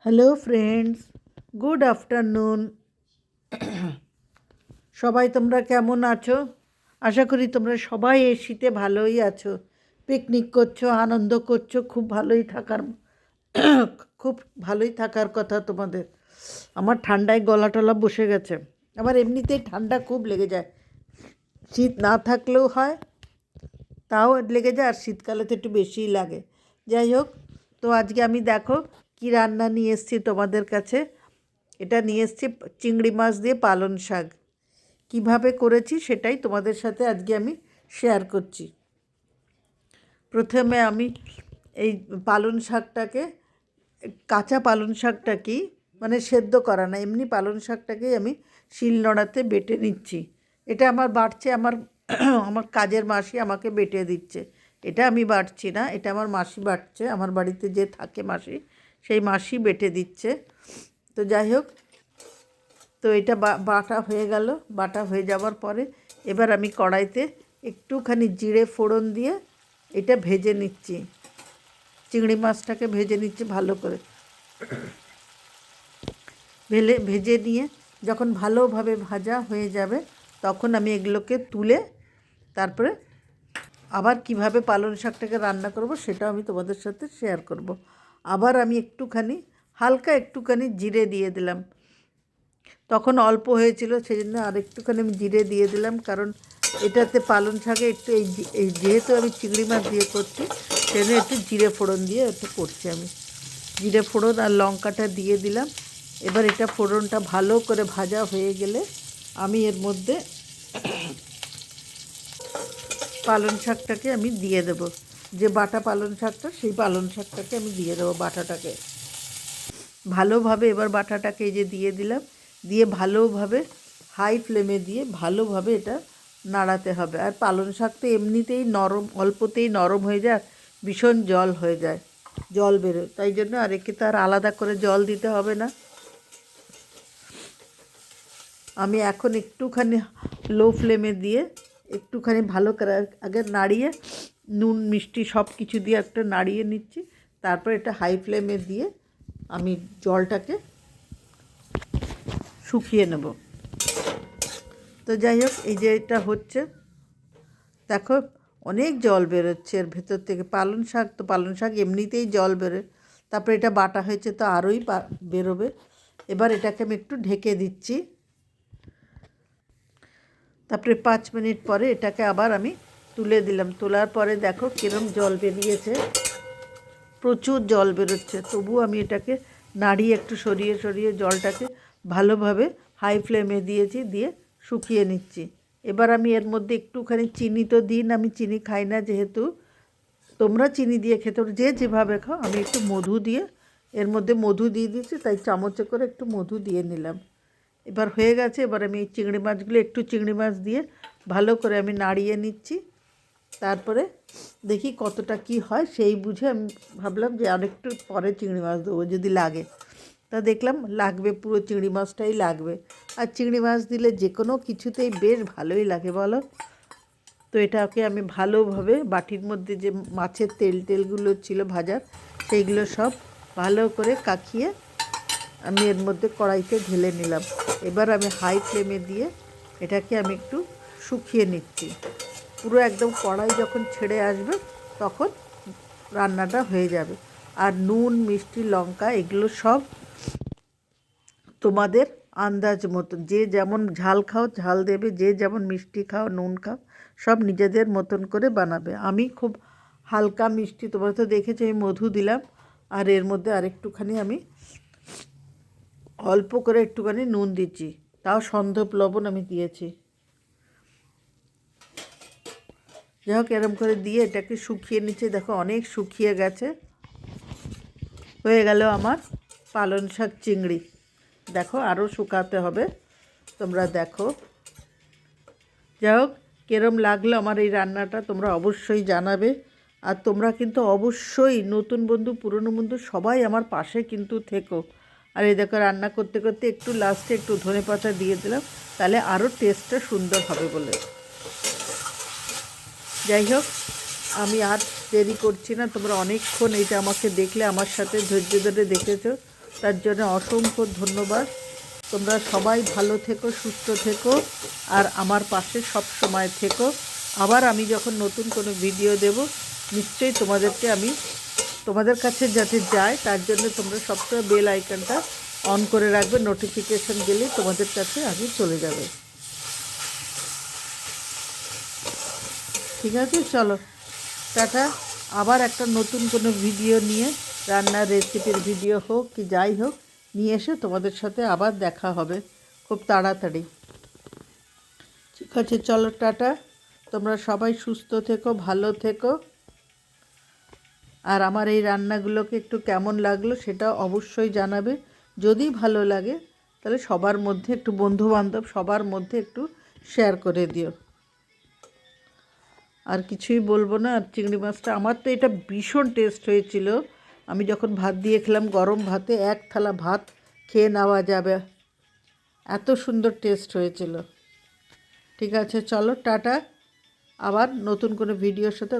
Hello friends, good afternoon. সবাই তোমরা কেমন আছো? আশা করি তোমরা সবাই এই শীতে ভালোই আছো, পিকনিক করছো, আনন্দ করছো। খুব ভালোই থাকার কথা তোমাদের। আমার ঠান্ডায় গলা টলা বসে গেছে। আমার এমনিতেই ঠান্ডা খুব লেগে যায়, শীত না থাকলেও হয়, তাও লেগে যায়, আর শীতকালে তো একটু বেশিই লাগে। যাই হোক, তো আজকে আমি দেখো কি রান্না নিয়ে এসেছি তোমাদের কাছে। এটা নিয়ে এসেছি চিংড়ি মাছ দিয়ে পালং শাক। কীভাবে করেছি সেটাই তোমাদের সাথে আজকে আমি শেয়ার করছি। প্রথমে আমি এই পালং শাকটাকে, কাঁচা পালং শাকটাকেই, মানে সেদ্ধ করা না, এমনি পালং শাকটাকেই আমি শিলনোড়াতে বেটে নিচ্ছি। এটা আমার বাটছে আমার আমার কাজের মাসি আমাকে বেটে দিচ্ছে। এটা আমি বাটছি না, এটা আমার মাসি বাটছে। আমার বাড়িতে যে থাকে মাসি, সেই মাসি বেটে দিচ্ছে। তো যাই হোক, তো এটা বাটা হয়ে গেল। বাটা হয়ে যাওয়ার পরে এবার আমি কড়াইতে একটুখানি জিরে ফোড়ন দিয়ে এটা ভেজে নিচ্ছি। চিংড়ি মাছটাকে ভেজে নিচ্ছি ভালো করে। ভেজে নিয়ে যখন ভালোভাবে ভাজা হয়ে যাবে, তখন আমি এগুলোকে তুলে তারপরে আবার কিভাবে পালং শাকটাকে রান্না করব সেটাও আমি তোমাদের সাথে শেয়ার করব। আবার আমি হালকা একটুখানি জিরে দিয়ে দিলাম। তখন অল্প হয়েছিল, সেই জন্য আর একটুখানি আমি জিরে দিয়ে দিলাম, কারণ এটাতে পালং শাকে একটু এই যেহেতু আমি চিংড়ি মাছ দিয়ে করছি, সেজন্য একটু জিরে ফোড়ন দিয়ে একটু করছি আমি। জিরে ফোড়ন আর লঙ্কাটা দিয়ে দিলাম। এবার এটা ফোড়নটা ভালো করে ভাজা হয়ে গেলে আমি এর মধ্যে পালং শাকটাকে আমি দিয়ে দেব। যে বাটা পালং শাকটা, সেই পালং শাকটাকে আমি দিয়ে দেবো, বাটাটাকে ভালোভাবে। এবার বাটাটাকে এই যে দিয়ে দিলাম, দিয়ে ভালোভাবে হাই ফ্লেমে দিয়ে ভালোভাবে এটা নাড়াতে হবে। আর পালং শাক তো এমনিতেই নরম, অল্পতেই নরম হয়ে যায়, ভীষণ জল হয়ে যায়, জল বেরোয়। তাই জন্য আর একে তো আর আলাদা করে জল দিতে হবে না। আমি এখন একটুখানি লো ফ্লেমে দিয়ে একটুখানি ভালো করে আগে নাড়িয়ে, নুন মিষ্টি সব কিছু দিয়ে একটা নাড়িয়ে নিচ্ছি। তারপর এটা হাই ফ্লেমে দিয়ে আমি জলটাকে শুকিয়ে নেব। তো যাই হোক, এই যে এটা হচ্ছে, দেখো অনেক জল বেরোচ্ছে এর ভেতর থেকে। পালং শাক এমনিতেই জল বেরোয়, তারপরে এটা বাটা হয়েছে তো আরোই বেরোবে। এবার এটাকে আমি একটু ঢেকে দিচ্ছি। তারপরে 5 মিনিট পরে এটাকে আবার আমি তুলে দিলাম। তোলার পরে দেখো কিরম জল বেরিয়েছে, প্রচুর জল বেরোচ্ছে। তবু আমি এটাকে নাড়িয়ে একটু সরিয়ে সরিয়ে জলটাকে ভালোভাবে হাই ফ্লেমে দিয়েছি, দিয়ে শুকিয়ে নিচ্ছি। এবার আমি এর মধ্যে একটুখানি চিনি তো দিই না, আমি চিনি খাই না যেহেতু। তোমরা চিনি দিয়ে খেতে পারো, যে যেভাবে খাও। আমি একটু মধু দিয়ে, এর মধ্যে মধু দিয়ে দিয়েছি, তাই চামচে করে একটু মধু দিয়ে নিলাম। এবার হয়ে গেছে। এবার আমি এই চিংড়ি মাছ দিয়ে ভালো করে আমি নাড়িয়ে নিচ্ছি। তারপরে দেখি কতটা কি হয়, সেই বুঝে আমি ভাবলাম যে আরেকটু পরে চিংড়ি মাছ দেবো যদি লাগে। তা দেখলাম লাগবে, পুরো চিংড়ি মাছটাই লাগবে। আর চিংড়ি মাছ দিলে যে কোনো কিছুতেই বেশ ভালোই লাগে, বলো। তো এটাকে আমি ভালোভাবে বাটির মধ্যে যে মাছের তেলগুলো ছিল ভাজার, সেইগুলো সব ভালো করে কাখিয়ে আমি এর মধ্যে কড়াইতে ঢেলে নিলাম। এবার আমি হাই ফ্লেমে দিয়ে এটাকে আমি একটু শুকিয়ে নিচ্ছি। পুরো একদম কড়াই যখন ছেড়ে আসবে, তখন রান্নাটা হয়ে যাবে। আর নুন মিষ্টি লঙ্কা এগুলো সব তোমাদের আন্দাজ মতন, যে যেমন ঝাল খাও ঝাল দেবে, যে যেমন মিষ্টি খাও নুন খাও, সব নিজেদের মতন করে বানাবে। আমি খুব হালকা মিষ্টি, তোমরা তো দেখেছো আমি মধু দিলাম, আর এর মধ্যে আরেকটুখানি আমি অল্প করে একটুখানি নুন দিচ্ছি, তাও সন্ধব লবণ আমি দিয়েছি। যাই হোক, এরম করে দিয়ে এটাকে শুকিয়ে নিচ্ছে। দেখো অনেক শুকিয়ে গেছে। হয়ে গেল আমার পালং শাক চিংড়ি। দেখো আরও শুকাতে হবে, তোমরা দেখো। যাই হোক, কীরম লাগলো আমার এই রান্নাটা তোমরা অবশ্যই জানাবে। আর তোমরা কিন্তু অবশ্যই নতুন বন্ধু পুরনো বন্ধু সবাই আমার পাশে কিন্তু থেকো। আর এই দেখো রান্না করতে করতে একটু লাস্টে একটু ধনেপাতা দিয়ে দিলাম, তাহলে আরও টেস্টটা সুন্দর হবে বলে। যাই হোক, আমি আর দেরি করছি না। তোমরা অনেকক্ষণ এইটা আমাকে দেখলে, আমার সাথে ধৈর্য ধরে দেখেছো। তার জন্য অসংখ্য ধন্যবাদ। তোমরা সবাই ভালো থেকো, সুস্থ থেকো, আর আমার পাশে সব সময় থেকো। আবার আমি যখন নতুন কোনো ভিডিও দেব নিশ্চয়ই তোমাদের কাছে যাতে যায় তার জন্য তোমরা সবসময় বেল আইকনটা অন করে রাখবে। নোটিফিকেশান গেলে তোমাদের কাছে আগে চলে যাবে। ঠিক আছে, চলো টাটা। আবার একটা নতুন কোনো ভিডিও নিয়ে, রান্নার রেসিপির ভিডিও হোক কি যাই হোক, নিয়ে এসে তোমাদের সাথে আবার দেখা হবে খুব তাড়াতাড়ি। ঠিক আছে, চলো টাটা। তোমরা সবাই সুস্থ থেকো, ভালো থেকো। আর আমার এই রান্নাগুলোকে একটু কেমন লাগলো সেটা অবশ্যই জানাবে। যদি ভালো লাগে তাহলে সবার মধ্যে একটু, বন্ধুবান্ধব সবার মধ্যে একটু শেয়ার করে দিও। আর কিছুই বলবো না। আর চিংড়ি মাছটা আমার তো এটা ভীষণ টেস্ট হয়েছিল। আমি যখন ভাত দিয়ে খেলাম, গরম ভাতে এক থালা ভাত খেয়ে নেওয়া যাবে, এত সুন্দর টেস্ট হয়েছিল। ঠিক আছে, চলো টাটা। আবার নতুন কোনো ভিডিওর সাথে